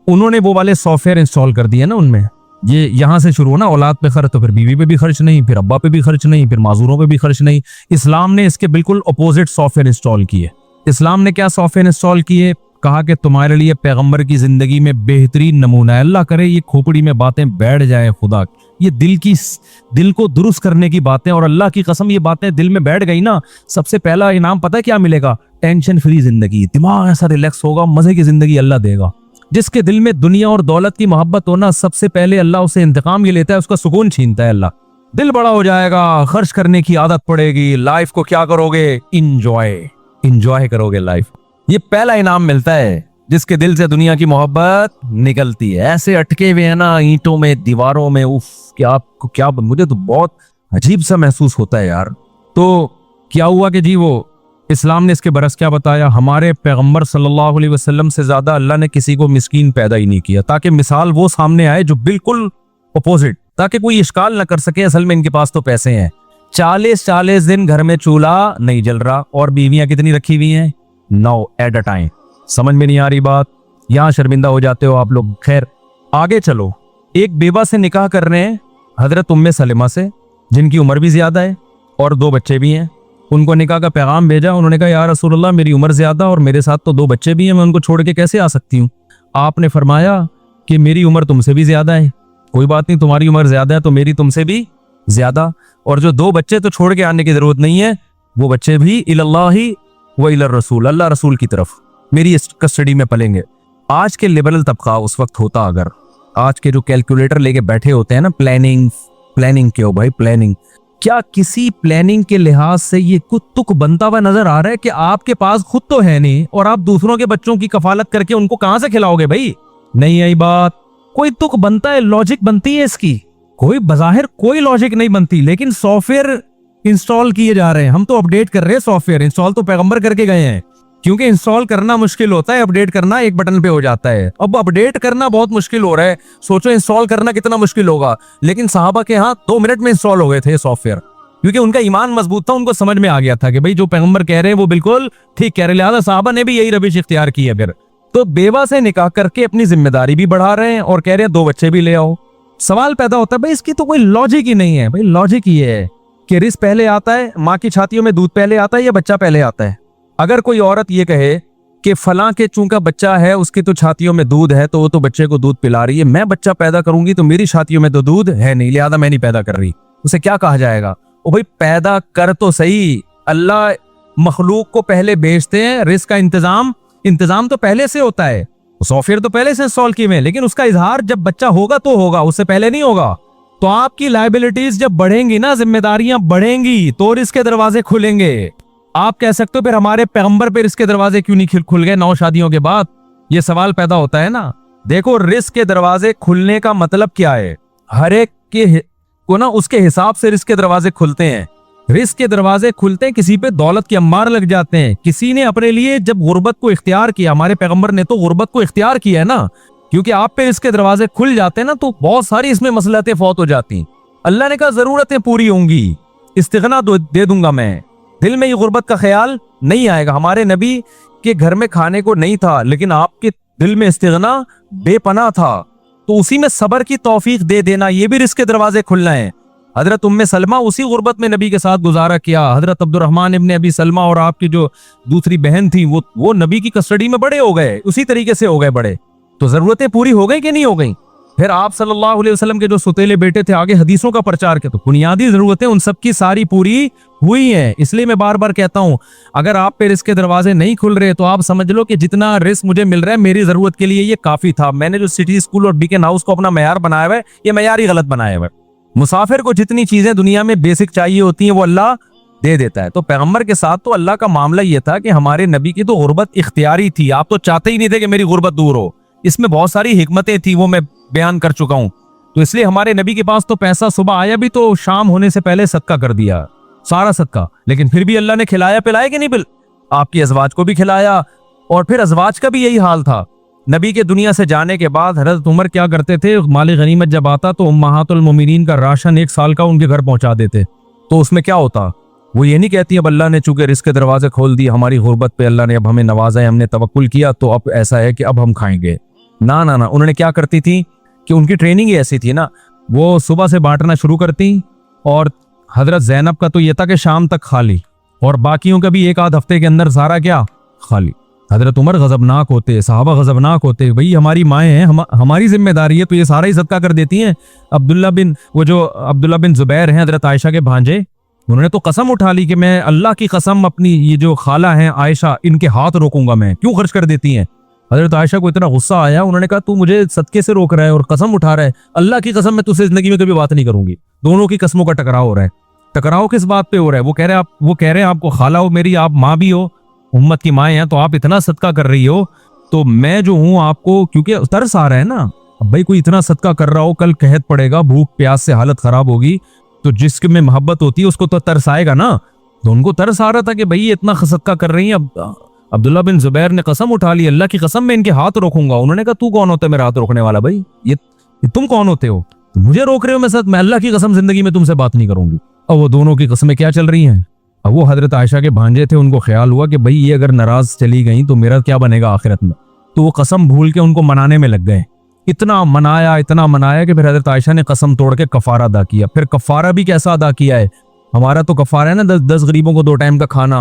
उन्होंने वो वाले सॉफ्टवेयर इंस्टॉल कर दिए ना उनमें, ये यहां से शुरू हो ना, औलाद पे खर्च, तो फिर बीवी पे भी खर्च नहीं, फिर अब्बा पे भी खर्च नहीं, फिर माजूरों पे भी खर्च नहीं। इस्लाम ने इसके बिल्कुल अपोजिट सॉफ्टवेयर इंस्टॉल किए। इस्लाम ने क्या सॉफ्टवेयर इंस्टॉल किए? कहा कि तुम्हारे लिए पैगंबर की जिंदगी में बेहतरीन नमूना है। अल्लाह करे ये खोपड़ी में बातें बैठ जाए, खुदा ये दिल को दुरुस्त करने की बातें, और अल्लाह की कसम ये बातें दिल में बैठ गई ना, सबसे पहला इनाम पता है क्या मिलेगा? टेंशन फ्री जिंदगी, दिमाग ऐसा रिलैक्स होगा, मजे की जिंदगी अल्लाह देगा। जिसके दिल में दुनिया और दौलत की मोहब्बत हो ना, सबसे पहले अल्लाह उसे इंतकाम ये लेता है, उसका सुकून छीनता है अल्लाह। दिल बड़ा हो जाएगा, खर्च करने की आदत पड़ेगी, लाइफ को क्या करोगे? इंजॉय करोगे लाइफ। ये पहला इनाम मिलता है जिसके दिल से दुनिया की मोहब्बत निकलती है। ऐसे अटके हुए हैं ना ईंटों में, दीवारों में, उफ क्या मुझे तो बहुत अजीब सा महसूस होता है यार। तो क्या हुआ कि जी वो इस्लाम ने इसके बरस क्या बताया? हमारे पैगंबर सल्लल्लाहु अलैहि वसल्लम से ज्यादा अल्लाह ने किसी को मिस्कीन पैदा ही नहीं किया, ताकि मिसाल वो सामने आए जो बिल्कुल अपोजिट, ताकि कोई इश्काल ना कर सके असल में इनके पास तो पैसे हैं। 40 दिन घर में चूल्हा नहीं जल रहा, और बीवियां कितनी रखी हुई हैं? 9 एट अ टाइम। समझ में नहीं आ रही बात, यहां शर्मिंदा हो जाते हो आप लोग। खैर आगे चलो, एक बेवा से निकाह कर रहे हैं हजरत उम्मे सलेमा से, जिनकी उम्र भी ज्यादा है और 2 बच्चे भी हैं। उनको निकाह का पैगाम भेजा, उन्होंने कहा या रसूलल्लाह मेरी उम्र ज्यादा और मेरे साथ तो 2 बच्चे भी हैं, मैं उनको छोड़ के कैसे आ सकती हूँ? आपने फरमाया कि मेरी उम्र तुमसे भी ज्यादा है, कोई बात नहीं, तुम्हारी उम्र ज्यादा है तो मेरी तुमसे भी ज्यादा, और जो 2 बच्चे तो छोड़ के आने की जरूरत नहीं है, वो बच्चे भी इलल्लाही व इलर रसूल, अल्लाह रसूल की तरफ मेरी कस्टडी में पलेंगे। आज के लिबरल तबका उस वक्त होता, अगर आज के जो कैलकुलेटर लेके बैठे होते हैं ना, प्लानिंग क्यों भाई प्लानिंग, क्या किसी प्लानिंग के लिहाज से ये कुछ तुक बनता हुआ नजर आ रहा है कि आपके पास खुद तो है नहीं और आप दूसरों के बच्चों की कफालत करके उनको कहां से खिलाओगे भाई? नहीं आई बात, कोई तुक बनता है, लॉजिक बनती है इसकी, कोई बजाहिर कोई लॉजिक नहीं बनती, लेकिन सॉफ्टवेयर इंस्टॉल किए जा रहे हैं। हम तो अपडेट कर रहे हैं सॉफ्टवेयर, इंस्टॉल तो पैगंबर करके गए हैं, क्योंकि इंस्टॉल करना मुश्किल होता है, अपडेट करना एक बटन पे हो जाता है। अब अपडेट करना बहुत मुश्किल हो रहा है, सोचो इंस्टॉल करना कितना मुश्किल होगा। लेकिन साहबा के यहाँ 2 मिनट में इंस्टॉल हो गए थे सॉफ्टवेयर, क्योंकि उनका ईमान मजबूत था, उनको समझ में आ गया था कि भाई जो पैगंबर कह रहे हैं वो बिल्कुल ठीक कह रहे हैं, लिहाजा साहबा ने भी यही रविश इख्तियार की है। फिर तो बेवा से निकाह करके अपनी जिम्मेदारी भी बढ़ा रहे हैं और कह रहे हैं 2 बच्चे भी ले आओ। सवाल पैदा होता है भाई इसकी तो कोई लॉजिक ही नहीं है। भाई लॉजिक ये है कि रिस्क पहले आता है, माँ की छातियों में दूध पहले आता है या बच्चा पहले आता है? अगर कोई औरत ये कहे कि फलां के चूंकि बच्चा है उसकी तो छातियों में दूध है तो वो तो बच्चे को दूध पिला रही है, मैं बच्चा पैदा करूंगी तो मेरी छातियों में तो दूध है नहीं, लिहाजा मैं नहीं पैदा कर रही, उसे क्या कहा जाएगा? ओ भाई पैदा कर तो सही, अल्लाह मखलूक को पहले भेजते हैं, रिस्क का इंतजाम तो पहले से होता है, सॉफ्टवेयर तो पहले से इंस्टॉल किए हुए, लेकिन उसका इजहार जब बच्चा होगा तो होगा, उससे पहले नहीं होगा। तो आपकी लायबिलिटीज जब बढ़ेंगी ना, जिम्मेदारियां बढ़ेंगी तो रिस्क के दरवाजे खुलेंगे। आप कह सकते हो फिर हमारे पैगंबर पे रिस्क के दरवाजे क्यों नहीं खुल गए 9 शादियों के बाद? ये सवाल पैदा होता है ना। देखो रिस्क के दरवाजे खुलने का मतलब क्या है, हर एक के को ना उसके हिसाब से रिस्क के दरवाजे खुलते हैं। रिस्क के दरवाजे खुलते हैं, किसी पे दौलत के अम्मार लग जाते हैं, किसी ने अपने लिए जब गुर्बत को इख्तियार किया, हमारे पैगंबर ने तो गुर्बत को इख्तियार किया है ना, क्योंकि आप पे रिस्क के दरवाजे खुल जाते हैं ना तो बहुत सारी इसमें मसलतें फौत हो जाती। अल्लाह ने कहा जरूरतें पूरी होंगी, इस्तिगना दे दूंगा मैं, दिल में ये गुर्बत का ख्याल नहीं आएगा। हमारे नबी के घर में खाने को नहीं था, लेकिन आपके दिल में इस्तिगना बेपनाह था, तो उसी में सबर की तौफीक दे देना, ये भी रिस्क के दरवाजे खुलना है। हजरत उम्मे सलमा उसी गुर्बत में नबी के साथ गुजारा किया। हजरत अब्दुर्रहमान इब्ने अबी सलमा और आपकी जो दूसरी बहन थी वो नबी की कस्टडी में बड़े हो गए, उसी तरीके से हो गए बड़े। तो जरूरतें पूरी हो गई कि नहीं हो गई? फिर आप सल्लल्लाहु अलैहि वसल्लम के जो सुतेले बेटे थे, आगे हदीसों का प्रचार किया, तो बुनियादी जरूरतें उन सबकी सारी पूरी हुई हैं। इसलिए मैं बार बार कहता हूं, अगर आप पे रिस्क के दरवाजे नहीं खुल रहे तो आप समझ लो कि जितना रिस्क मुझे मिल रहा है मेरी जरूरत के लिए ये काफी था। मैंने जो सिटी स्कूल और बीकन हाउस को अपना मैयार बनाया हुआ है, ये मैयार ही गलत बनाया हुआ है। मुसाफिर को जितनी चीजें दुनिया में बेसिक चाहिए होती हैं वो अल्लाह दे देता है। तो पैगंबर के साथ तो अल्लाह का मामला ये था कि हमारे नबी की तो गुर्बत इख्तियारी थी, आप तो चाहते ही नहीं थे कि मेरी गुर्बत दूर हो। इसमें बहुत सारी हिकमतें थी, वो मैं बयान कर चुका हूं। तो इसलिए हमारे नबी के पास तो पैसा सुबह आया भी तो शाम होने से पहले सदका कर दिया, सारा सदका। लेकिन फिर भी अल्लाह ने खिलाया पिलाया कि नहीं? आपकी अजवाज को भी खिलाया, और फिर अजवाज का भी यही हाल था। नबी के दुनिया से जाने के बाद हजरत उमर क्या करते थे, माल गनीमत जब आता तो उम्महातुल मोमिनीन का राशन 1 साल का उनके घर पहुंचा देते। तो उसमें क्या होता, वो ये नहीं कहती अब अल्लाह ने चूंकि रिस्क के दरवाजे खोल दिए, हमारी गुर्बत पे अल्लाह ने अब हमें नवाजा है, हमने तवक्कुल किया तो अब ऐसा है कि अब हम खाएंगे। ना ना ना, उन्होंने क्या करती थी कि उनकी ट्रेनिंग ही ऐसी थी ना, वो सुबह से बांटना शुरू करती, और हजरत ज़ैनब का तो ये था कि शाम तक खाली, और बाकियों का भी 1 आध हफ्ते के अंदर सारा क्या खाली। हजरत उमर गजबनाक होते, सहाबा गजबनाक होते, भाई हमारी माएँ हैं, हमारी जिम्मेदारी है, तो ये सारा ही सदका कर देती हैं। अब्दुल्ला बिन जुबैर हैं, हजरत आयशा के भांजे, उन्होंने तो कसम उठा ली कि मैं अल्लाह की कसम अपनी ये जो खाला हैं आयशा, इनके हाथ रोकूंगा मैं, क्यों खर्च कर देती हैं। हजरत आयशा को इतना गुस्सा आया, उन्होंने कहा तू मुझे सदके से रोक रहा है और कसम उठा रहा है, अल्लाह की कसम मैं तुझसे जिंदगी में कभी बात नहीं करूंगी। दोनों की कसमों का टकराव हो रहा है। टकराव किस बात पे हो रहा है? वो कह रहे हैं आपको खाला हो मेरी, आप माँ भी हो, उम्मत की माँ हैं, तो आप इतना सदका कर रही हो, तो मैं जो हूँ आपको, क्योंकि तरस आ रहा है ना, अब भाई कोई इतना सदका कर रहा हो, कल कहत पड़ेगा, भूख प्यास से हालत खराब होगी, तो जिसके में मोहब्बत होती है उसको तो तरस आएगा ना। तो उनको तरस आ रहा था कि भाई ये इतना सदका कर रही है। अब अब्दुल्ला बिन जुबैर ने कसम उठा ली, अल्लाह की कसम मैं इनके हाथ रोकूंगा। उन्होंने कहा तू कौन होता है मेरा हाथ रोकने वाला? भाई ये तुम कौन होते हो, मुझे रोक रहे हो? मैं अल्लाह की कसम जिंदगी में तुमसे बात नहीं करूंगी। अब वो दोनों की कसमें क्या चल रही हैं। अब वो हजरत आयशा के भांजे थे, उनको ख्याल हुआ कि भाई ये अगर नाराज चली गई तो मेरा क्या बनेगा आखिरत में। तो वो कसम भूल के उनको मनाने में लग गए। इतना मनाया कि फिर हजरत आयशा ने कसम तोड़ के कफारा अदा किया। फिर कफारा भी कैसा अदा किया है, हमारा तो कफारा है ना 10 गरीबों को 2 टाइम का खाना।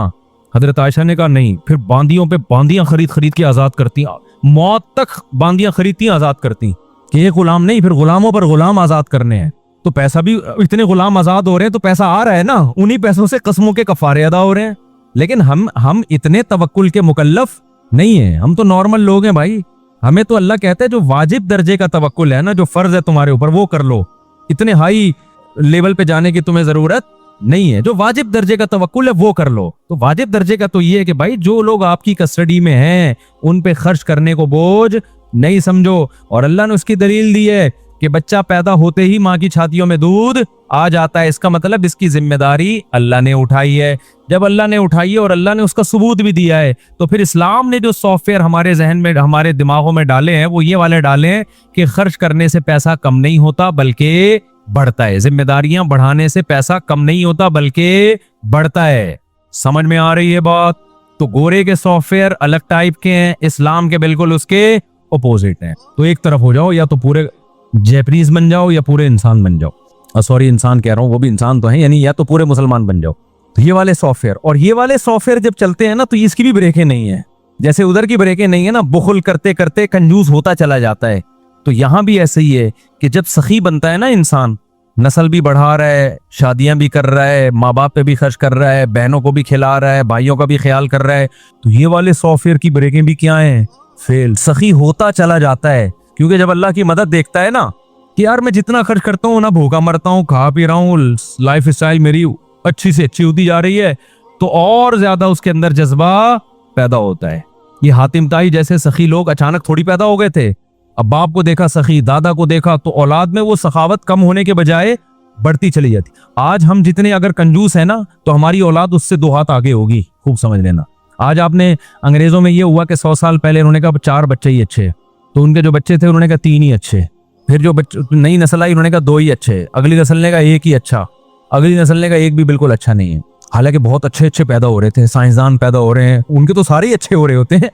हजरत आयशा ने कहा नहीं, फिर बांदियों पे बांदियां खरीद के आजाद करती, मौत तक बांदियां खरीदती आजाद करती, कि ये गुलाम नहीं, फिर गुलामों पर गुलाम आजाद करने हैं। तो पैसा भी, इतने गुलाम आजाद हो रहे हैं तो पैसा आ रहा है ना, उन्हीं पैसों से कस्मों के कफारे अदा हो रहे हैं। लेकिन हम इतने तवक्कुल के मुकल्लफ नहीं है, हम तो नॉर्मल लोग हैं भाई। हमें तो अल्लाह कहता है जो वाजिब दर्जे का तवक्कुल है ना, जो फर्ज है तुम्हारे ऊपर वो कर लो, इतने हाई लेवल पे जाने की तुम्हें जरूरत नहीं है, जो वाजिब दर्जे का तवक्कुल है वो कर लो। तो वाजिब दर्जे का तो ये है कि भाई जो लोग आपकी कस्टडी में हैं उन पे खर्च करने को बोझ नहीं समझो। और अल्लाह ने उसकी दलील दी है कि बच्चा पैदा होते ही माँ की छातियों में दूध आ जाता है, इसका मतलब इसकी जिम्मेदारी अल्लाह ने उठाई है। जब अल्लाह ने उठाई है और अल्लाह ने उसका सबूत भी दिया है, तो फिर इस्लाम ने जो सॉफ्टवेयर हमारे जहन में, हमारे दिमागों में डाले हैं, वो ये वाले डाले हैं कि खर्च करने से पैसा कम नहीं होता बल्कि बढ़ता है। जिम्मेदारियां बढ़ाने से पैसा कम नहीं होता बल्कि बढ़ता है। समझ में आ रही है बात? तो गोरे के सॉफ्टवेयर अलग टाइप के हैं, इस्लाम के बिल्कुल उसके अपोजिट हैं। तो एक तरफ हो जाओ, या तो पूरे जैपनीज बन जाओ या पूरे इंसान बन जाओ। सॉरी, इंसान कह रहा हूं, वो भी इंसान तो है, यानी या तो पूरे मुसलमान बन जाओ। तो ये वाले सॉफ्टवेयर, और ये वाले सॉफ्टवेयर जब चलते हैं ना, तो इसकी भी ब्रेकें नहीं है, जैसे उधर की ब्रेकें नहीं है ना, बुखल करते करते कंजूस होता चला जाता है। तो यहां भी ऐसे ही है कि जब सखी बनता है ना इंसान, नस्ल भी बढ़ा रहा है, शादियां भी कर रहा है, माँ बाप पे भी खर्च कर रहा है, बहनों को भी खिला रहा है, भाइयों का भी ख्याल कर रहा है, तो ये वाले सॉफ्टवेयर की ब्रेकें भी क्या हैं? फेल। सखी होता चला जाता है, क्योंकि जब अल्लाह की मदद देखता है ना कि यार मैं जितना खर्च करता हूँ ना, भूखा मरता हूँ, खा पी रहा हूँ, लाइफ स्टाइल मेरी अच्छी से अच्छी होती जा रही है, तो और ज्यादा उसके अंदर जज्बा पैदा होता है। ये हातिम ताई जैसे सखी लोग अचानक थोड़ी पैदा हो गए थे। अब बाप को देखा सखी, दादा को देखा, तो औलाद में वो सखावत कम होने के बजाय बढ़ती चली जाती। आज हम जितने अगर कंजूस है ना, तो हमारी औलाद उससे 2 हाथ आगे होगी, खूब समझ लेना। आज आपने, अंग्रेजों में ये हुआ कि 100 साल पहले उन्होंने कहा 4 बच्चे ही अच्छे, तो उनके जो बच्चे थे उन्होंने कहा 3 ही अच्छे, फिर जो नई नस्ल आई उन्होंने कहा 2 ही अच्छे, अगली नस्ल ने कहा 1 ही अच्छा, अगली नस्ल ने कहा 1 भी बिल्कुल अच्छा नहीं है। हालांकि बहुत अच्छे अच्छे पैदा हो रहे थे, साइंसदान पैदा हो रहे हैं, उनके तो सारे ही अच्छे हो रहे होते हैं।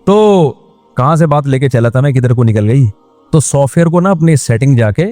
तो कहां से बात लेके चला था मैं, किधर को निकल गई। तो सॉफ्टवेयर को ना अपने सेटिंग जाके,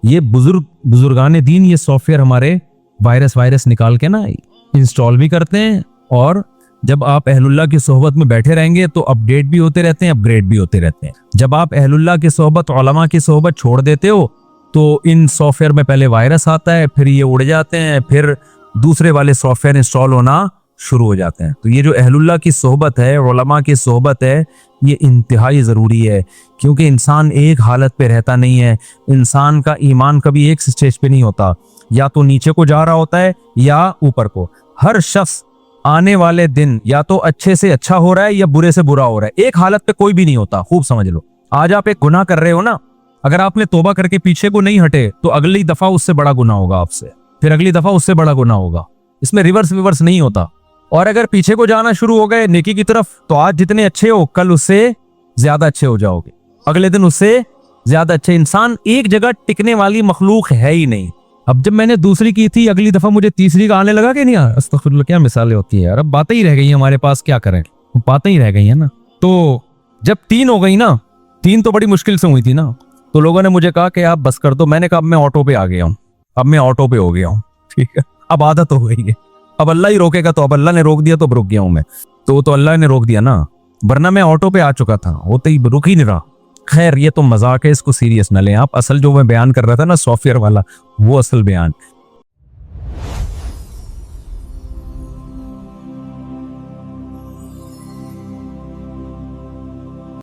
ये बुजुर्गाने दीन ये सॉफ्टवेयर हमारे वायरस निकाल के ना इंस्टॉल भी करते हैं, और जब आप अहलुल्लाह की सोहबत में बैठे रहेंगे तो अपडेट भी होते रहते हैं, अपग्रेड भी होते रहते हैं। जब आप अहलुल्लाह की सोहबत, उलमा की सोहबत छोड़ देते हो, तो इन सॉफ्टवेयर में पहले वायरस आता है, फिर ये उड़ जाते हैं, फिर दूसरे वाले सॉफ्टवेयर इंस्टॉल होना शुरू हो जाते हैं। तो ये जो अहलुल्लाह की सोहबत है, उलमा की सोहबत है, ये इंतहाई ज़रूरी है, क्योंकि इंसान एक हालत पे रहता नहीं है। इंसान का ईमान कभी एक स्टेज पे नहीं होता, या तो नीचे को जा रहा होता है या ऊपर को। हर शख्स आने वाले दिन या तो अच्छे से अच्छा हो रहा है या बुरे से बुरा हो रहा है, एक हालत पे कोई भी नहीं होता, खूब समझ लो। आज आप एक गुनाह कर रहे हो ना, अगर आपने तौबा करके पीछे को नहीं हटे, तो अगली दफा उससे बड़ा गुनाह होगा आपसे, फिर अगली दफा उससे बड़ा गुनाह होगा। इसमें रिवर्स नहीं होता। और अगर पीछे को जाना शुरू हो गए नेकी की तरफ, तो आज जितने अच्छे हो कल उससे ज्यादा अच्छे हो जाओगे, अगले दिन उससे ज्यादा अच्छे। इंसान एक जगह टिकने वाली मखलूक है ही नहीं। अब जब मैंने दूसरी की थी, अगली दफा मुझे तीसरी का आने लगा कि नहीं यार, अस्तगफिरुल्लाह, क्या मिसालें होती है यार। अब बातें ही रह गई हमारे पास, क्या करें, बातें ही रह गई है ना। तो जब 3 हो गई ना, 3 तो बड़ी मुश्किल से हुई थी ना, तो लोगों ने मुझे कहा कि आप बस कर दो। मैंने कहा अब मैं ऑटो पे आ गया हूँ, अब मैं ऑटो पे हो गया हूँ, ठीक है, अब आदत हो गई है। अब अल्लाह ही रोकेगा, तो अब अल्लाह ने रोक दिया तो अब रुक गया हूं मैं, तो अल्लाह ने रोक दिया ना, वरना मैं ऑटो पे आ चुका था, होते ही रुक ही नहीं रहा। खैर ये तो मजाक है, इसको सीरियस न लें आप। असल जो मैं बयान कर रहा था ना सॉफ्टवेयर वाला, वो असल बयान।